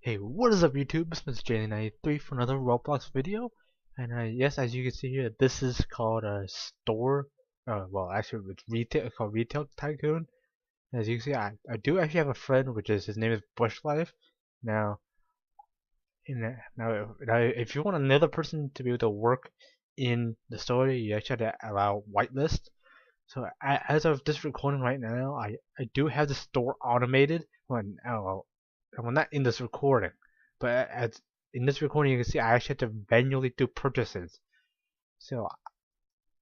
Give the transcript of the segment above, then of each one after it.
Hey, what is up YouTube? It's Mr. J93 for another Roblox video. And yes, as you can see here, this is called a store. Well, actually, it's retail. It's called Retail Tycoon. As you can see, I do actually have a friend, which is his name is BushLife. Now, now, if you want another person to be able to work in the store, you actually have to allow whitelist. So as of this recording right now, I do have the store automated. Well, not in this recording, but as in this recording, you can see I actually have to manually do purchases. So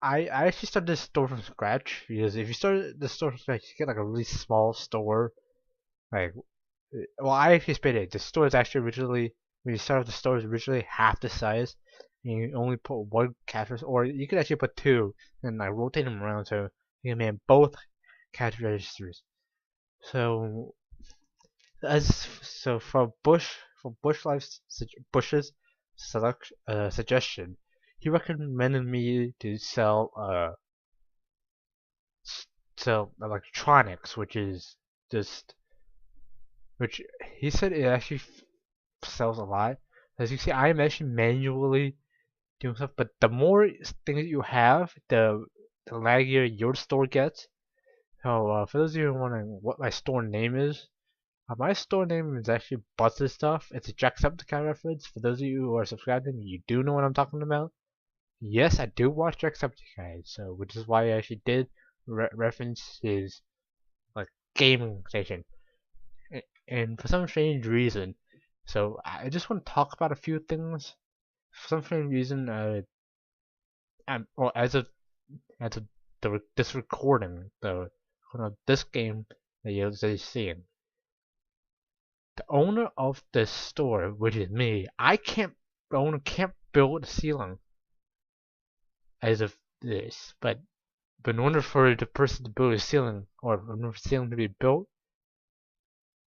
I actually started this store from scratch because if you start the store from scratch, you get like a really small store. Like, well, I actually spent it. The store is actually originally when you start off, the store is originally half the size. And you only put one cash register, or you could actually put two and like rotate them around so you can man both cash registers. So for Bush's suggestion, he recommended me to sell electronics, just which he said it actually sells a lot. As you see, I am actually manually doing stuff, but the more things you have, the laggier your store gets. So for those of you who are wondering what my store name is, my store name is actually Buzz's Stuff. It's a Jacksepticeye reference. For those of you who are subscribed, and you do know what I'm talking about. Yes, I do watch Jacksepticeye, so which is why I actually did reference his like gaming station. And for some strange reason, so I just want to talk about a few things. For some strange reason, well, as of this recording, this game that you're seeing. The owner of the store, which is me, the owner can't build a ceiling as of this, but in order for the person to build a ceiling, or in order for the ceiling to be built,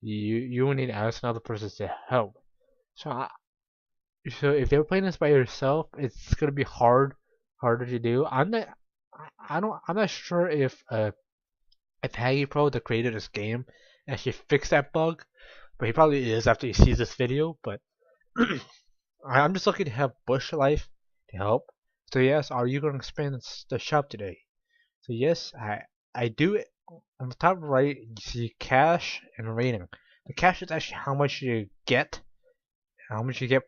you will need to ask another person to help. So if you're playing this by yourself, it's gonna be harder to do. I'm not sure if Haggy Pro, the creator of this game, actually fixed that bug. But he probably is after he sees this video. But I'm just looking to have BushLife to help. So yes, are you going to expand the shop today? So yes, I do. On the top right, you see cash and rating. The cash is actually how much you get,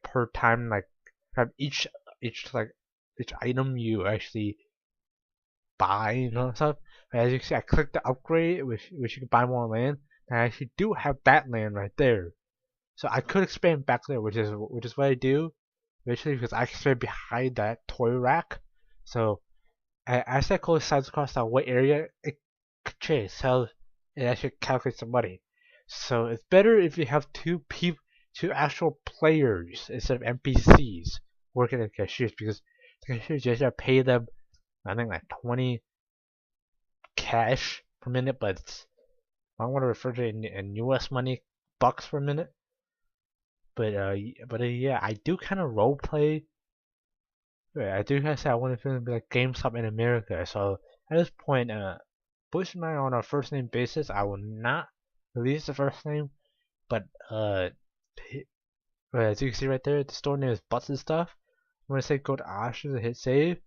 per time. Like have each item you actually buy, stuff. As you can see, I clicked the upgrade, which you can buy more land. And I actually do have that land right there. So I could expand back there, which is what I do, eventually, because I expand behind that toy rack. So as I go sides across that white area, it changes how it actually calculates the money. So it's better if you have two actual players instead of NPCs working at cashiers, because the cashiers you have to pay them, I think, like 20 cash per minute, but I want to refer to it in US money, bucks per minute. But yeah, I do kind of role play. I do kind of say I want to be like GameStop in America. So at this point, Bush and I are on a first name basis. I will not release the first name, but as you can see right there, the store name is Butts and Stuff. I'm gonna say go to options and hit save.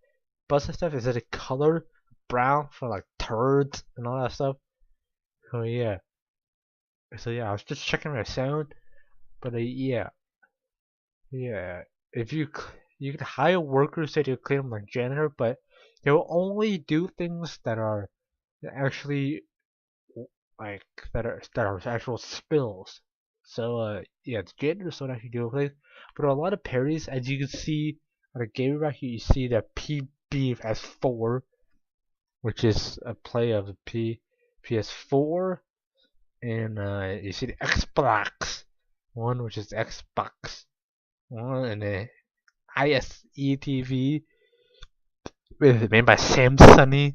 Butts and Stuff is a color brown for like turds and all that stuff. So yeah, I was just checking my sound. But yeah, if you can hire workers to clean them like janitor, but they will only do things that are actually like that are actual spills. So yeah, the janitors don't actually do things. But a lot of parries, as you can see on the Gabey Babey, you see the PB as 4, which is a play of the PS4, and you see the Xbox One, which is Xbox One, and the ISETV made by Samsung,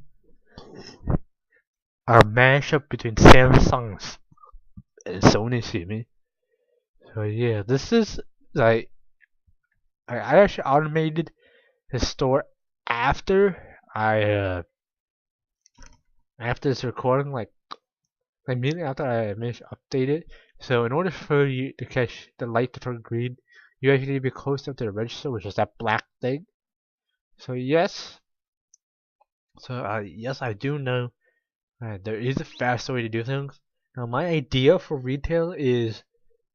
are a mashup between Samsung and Sony, see me. So yeah, this is like I actually automated the store after after this recording, like immediately after I managed to update it, So in order for you to catch the light to turn green, you actually need to be close up to the register, which is that black thing. So yes, I do know there is a faster way to do things. Now my idea for retail is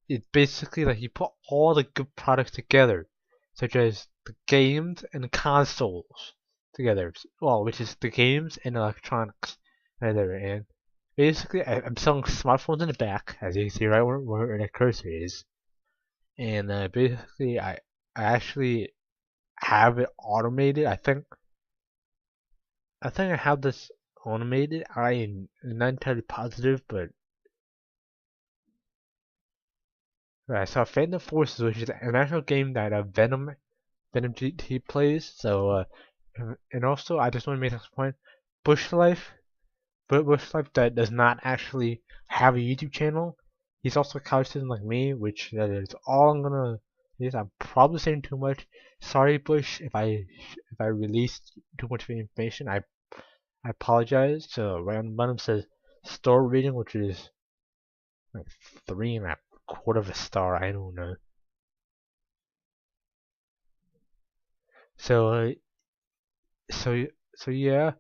it's basically like you put all the good products together, such as the games and consoles together. Well, which is the games and electronics together. And basically, I'm selling smartphones in the back, as you can see right where the cursor is. And basically, I actually have it automated. I think I have this automated. I am not entirely positive, but right. So Phantom Forces, which is an actual game that Venom GT plays. So and also I just want to make this point: BushLife, but BushLife that does not actually have a YouTube channel. He's also a college student like me, which that is all I'm gonna. Yes, I'm probably saying too much. Sorry, Bush, if I released too much information. I apologize. So right on the bottom says store rating, which is like 3.25 of a star. I don't know. So so so yeah.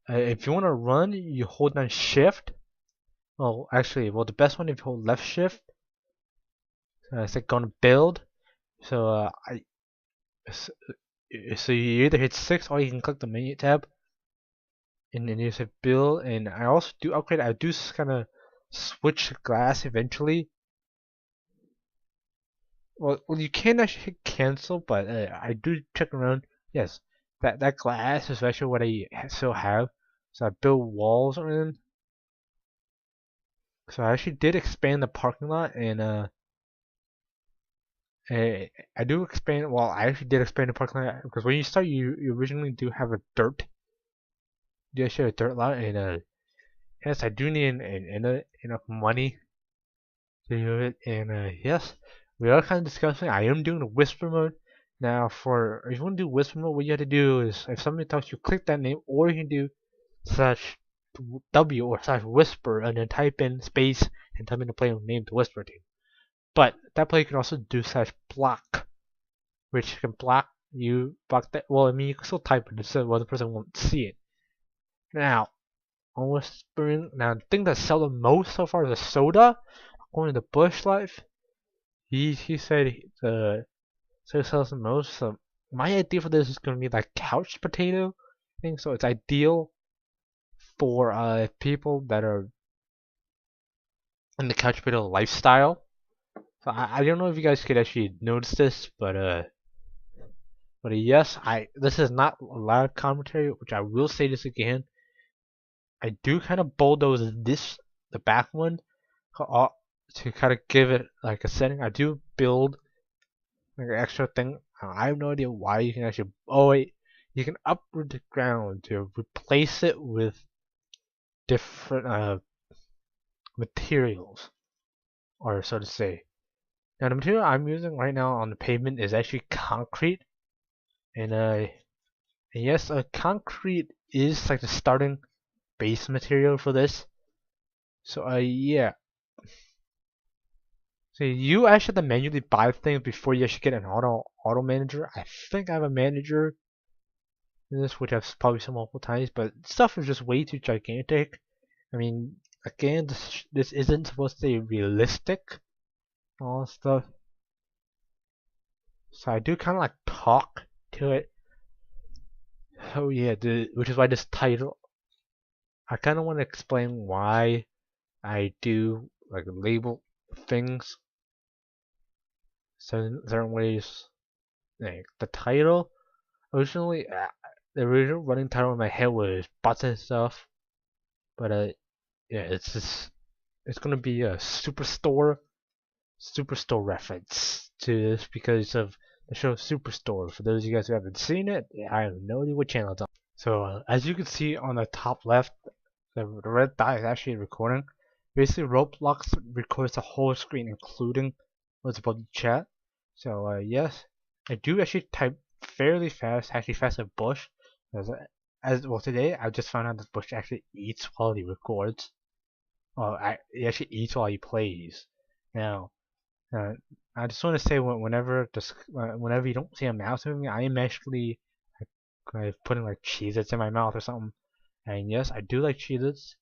If you want to run, you hold down shift. The best one if you hold left shift. It's like gonna build. So so you either hit 6 or you can click the menu tab, and then you say build. And I also do upgrade. I do kind of switch glass eventually. Well, you can actually hit cancel, but I do check around. Yes, that glass is actually what I still have. So I build walls around. So I actually did expand the parking lot, and I do expand. Well, I actually did expand the parking lot because when you start, you originally do have a dirt. You actually have a dirt lot, and yes, I do need enough money to do it. And yes, we are kind of discussing. I am doing the whisper mode now. For if you want to do whisper mode, what you have to do is if somebody talks, you click that name, or you can do slash W or slash whisper, and then type in space and type in the player name to whisper to. But that player can also do slash block, which can block that. Well, I mean, you can still type it, so the other person won't see it. Now, on whispering, now the thing that sells the most so far is a soda. According to BushLife, he said the soda sells the most. So my idea for this is gonna be like couch potato thing. So it's ideal for people that are in the couch potato lifestyle. So I don't know if you guys could actually notice this, but yes, this is not a loud commentary, which I will say this again. I do kind of bulldoze the back one, to kind of give it like a setting. I do build like an extra thing. I have no idea why you can actually. Oh wait, you can uproot the ground to replace it with different materials, or so to say. Now the material I'm using right now on the pavement is actually concrete, and yes, concrete is like the starting base material for this. So yeah. So you actually have to manually buy things before you actually get an auto manager. I think I have a manager in this, which I've probably seen multiple times, but stuff is just way too gigantic. I mean, again, this isn't supposed to be realistic, all stuff. So I do kind of like talk to it. Oh yeah, which is why this title. I kind of want to explain why I do like label things certain ways. Like the title originally, the original running title in my head was bots and stuff, but yeah, it's gonna be a Superstore reference to this because of the show Superstore. For those of you guys who haven't seen it, I have no idea what channel it's on. So as you can see on the top left, the red dot is actually recording. Basically, Roblox records the whole screen, including what's above the chat. So yes, I do actually type fairly fast, actually faster than Bush. As well today, I just found out that Bush actually eats while he records. Well, he actually eats while he plays. Now, uh, I just want to say whenever you don't see a mouse moving, I am actually putting like Cheez-Its in my mouth or something. And yes, I do like Cheez-Its.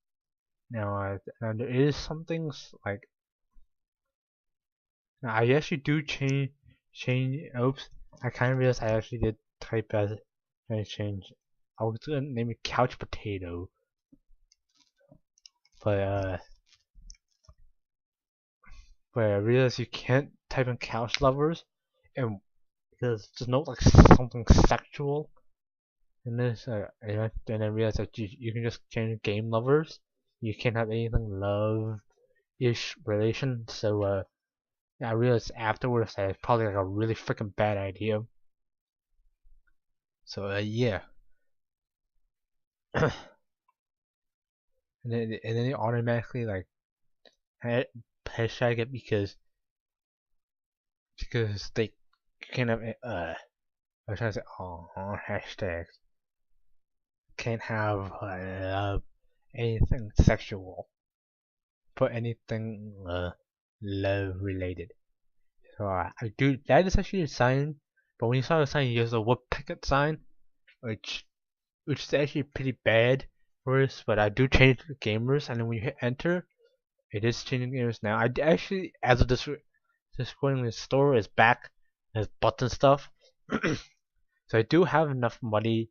Now, there is some things like I actually do change. Oops, I kind of realized I actually did type as trying to change. I was gonna name it Couch Potato, but I realized you can't type in couch lovers, and because there's no like something sexual in this. And I realized that you can just change game lovers. You can't have anything love-ish relation. So I realized afterwards that it's probably like a really freaking bad idea. So yeah. and then it automatically like hashtag it because they can't have I was trying to say hashtags can't have anything sexual, put anything love related. So I do that is actually a sign, but when you saw the sign, you use the woodpecker sign, which is actually pretty bad for us. But I do change the gamers, and then when you hit enter, it is changing gamers now. I actually, as of this recording, the store is back. There's button stuff, so I do have enough money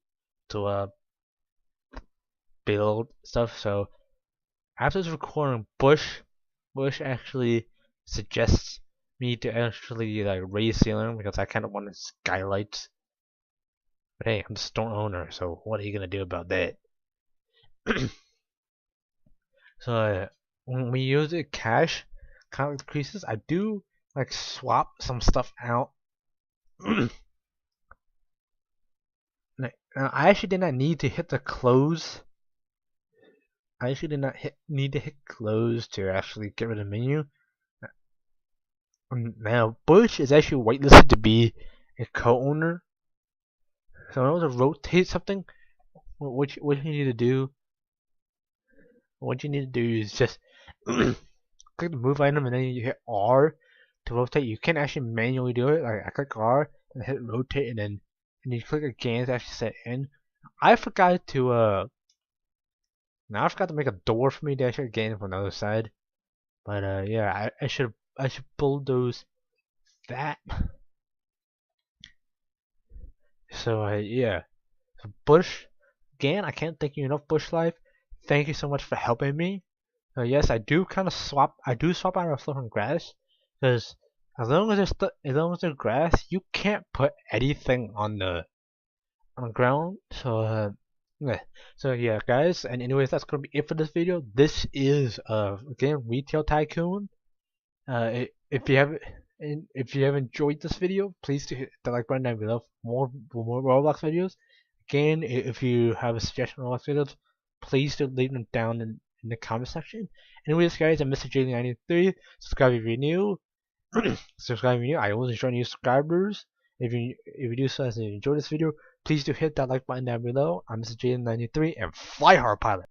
to build stuff. So after this recording, Bush actually suggests me to actually like raise ceiling because I kind of wanted skylights. But hey, I'm the store owner, so what are you gonna do about that? So when we use the cash kind of increases, I do like swap some stuff out. Now, I actually did not need to hit the close. I actually did not need to hit close to actually get rid of the menu. Now, Bush is actually whitelisted to be a co-owner. So in order to rotate something, what you need to do, is just click the move item and then you hit R to rotate. You can actually manually do it. Like I click R and hit rotate and you click again to actually set in. I forgot to make a door for me to actually gain from the other side. But yeah, I should bulldoze that. So yeah. So Bush, again, I can't thank you enough, BushLife. Thank you so much for helping me. Yes, I do swap out of stuff from grass, because as long as there's grass, you can't put anything on the ground. So yeah. So yeah, guys, and anyways, that's gonna be it for this video. This is again Retail Tycoon. If you have enjoyed this video, please do hit the like button down below for more Roblox videos. Again, if you have a suggestion on Roblox videos, please do leave them down in the comment section. Anyways, guys, I'm Mr. J93. Subscribe if you're new. Subscribe if you're new. I always enjoy new subscribers. If you do so as you enjoy this video, please do hit that like button down below. I'm Mr. J93 and fly hard, pilot.